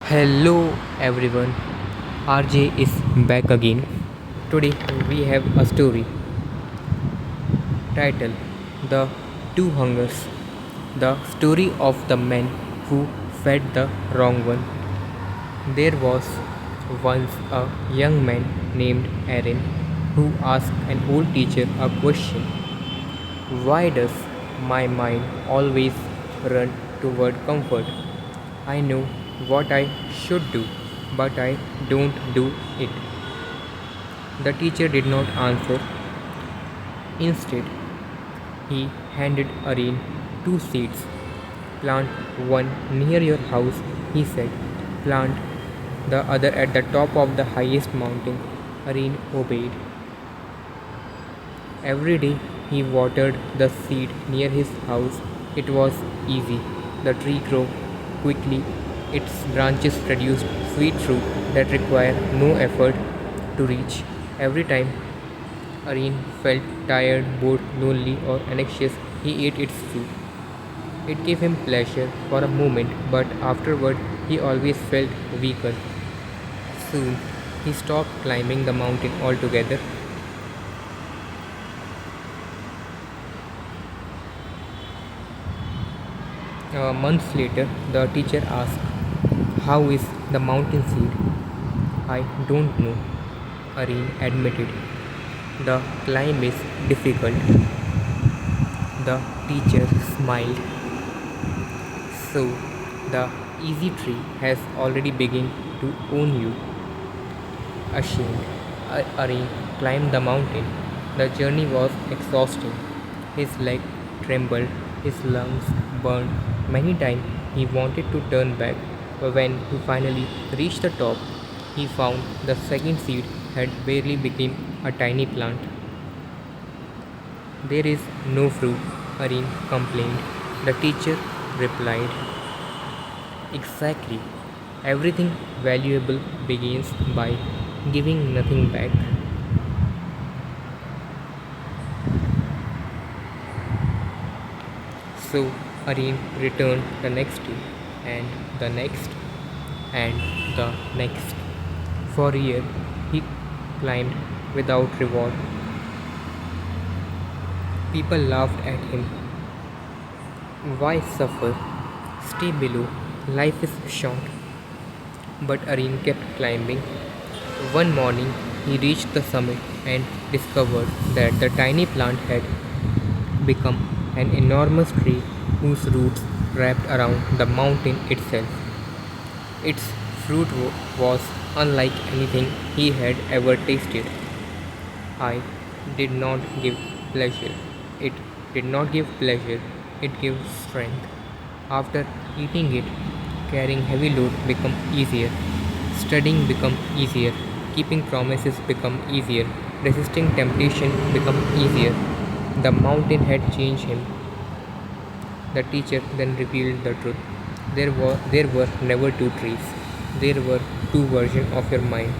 Hello everyone, RJ is back again. Today we have a story titled The Two Hungers. The story of the man who fed the wrong one. There was once a young man named Aaron who asked an old teacher a question. Why does my mind always run toward comfort? I know what I should do, but I don't do it. The teacher did not answer. Instead, he handed Areen two seeds. Plant one near your house, he said. Plant the other at the top of the highest mountain. Areen obeyed. Every day he watered the seed near his house. It was easy. The tree grew quickly. Its branches produced sweet fruit that required no effort to reach. Every time Areen felt tired, bored, lonely, or anxious, he ate its fruit. It gave him pleasure for a moment, but afterward he always felt weaker. Soon he stopped climbing the mountain altogether. Months later, the teacher asked, how is the mountain seed? I don't know, Areen admitted. The climb is difficult. The teacher smiled. So, the easy tree has already begun to own you. Ashamed, Areen climbed the mountain. The journey was exhausting. His leg trembled, his lungs burned. Many times he wanted to turn back, but when he finally reached the top, he found the second seed had barely become a tiny plant. There is no fruit, Areen complained. The teacher replied, exactly. Everything valuable begins by giving nothing back. So Areen returned the next day, and the next, and the next. For a year, he climbed without reward. People laughed at him. Why suffer? Stay below. Life is short. But Areen kept climbing. One morning, he reached the summit and discovered that the tiny plant had become an enormous tree whose roots wrapped around the mountain itself. Its fruit was unlike anything he had ever tasted. I did not give pleasure. It did not give pleasure, it gave strength. After eating it, carrying heavy load become easier. Studying become easier. Keeping promises become easier. Resisting temptation become easier. The mountain had changed him. The teacher then revealed the truth. There were never two trees. There were two versions of your mind.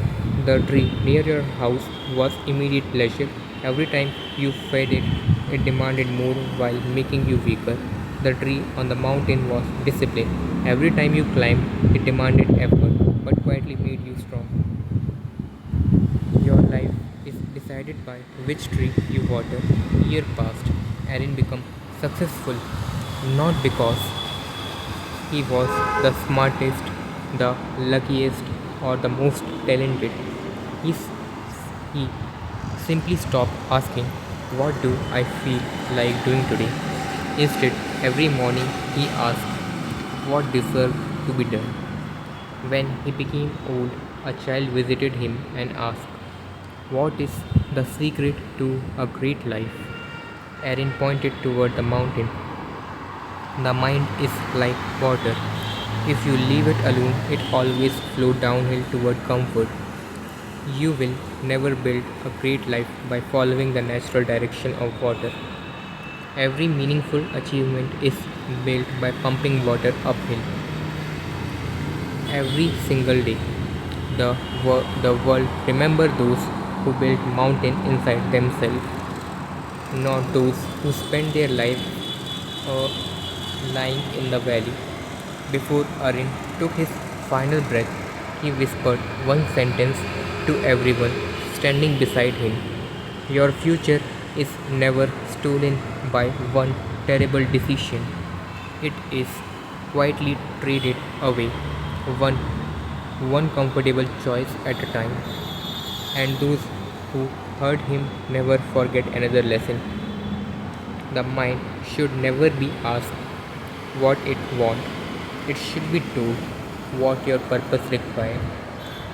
The tree near your house was immediate pleasure. Every time you fed it, it demanded more while making you weaker. The tree on the mountain was discipline. Every time you climbed, it demanded effort, but quietly made you strong. Your life is decided by which tree you water. Year passed. Aaron became successful not because he was the smartest, the luckiest, or the most talented. He, s- he simply stopped asking, what do I feel like doing today? Instead, every morning he asked, what deserved to be done? When he became old, a child visited him and asked, what is the secret to a great life? Aaron pointed toward the mountain. The mind is like water. If you leave it alone, it always flows downhill toward comfort. You will never build a great life by following the natural direction of water. Every meaningful achievement is built by pumping water uphill every single day. The world remember those who built mountain inside themselves, not those who spend their life lying in the valley. Before Arun took his final breath, he whispered one sentence to everyone standing beside him. Your future is never stolen by one terrible decision. It is quietly traded away, one one comfortable choice at a time. And those who heard him never forget another lesson. The mind should never be asked what it wants. It should be told what your purpose requires.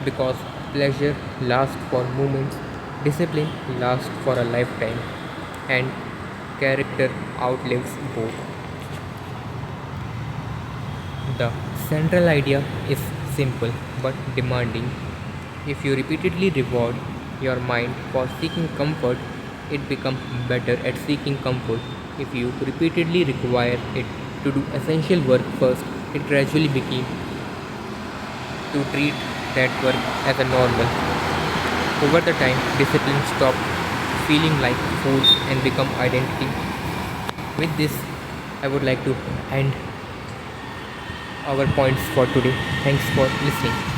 Because pleasure lasts for moments, discipline lasts for a lifetime, and character outlives both. The central idea is simple but demanding. If you repeatedly reward your mind for seeking comfort, it becomes better at seeking comfort. If you repeatedly require it to do essential work first, it gradually becomes to treat that work as a normal. Over the time, discipline stops feeling like force and become identity. With this, I would like to end our points for today. Thanks for listening.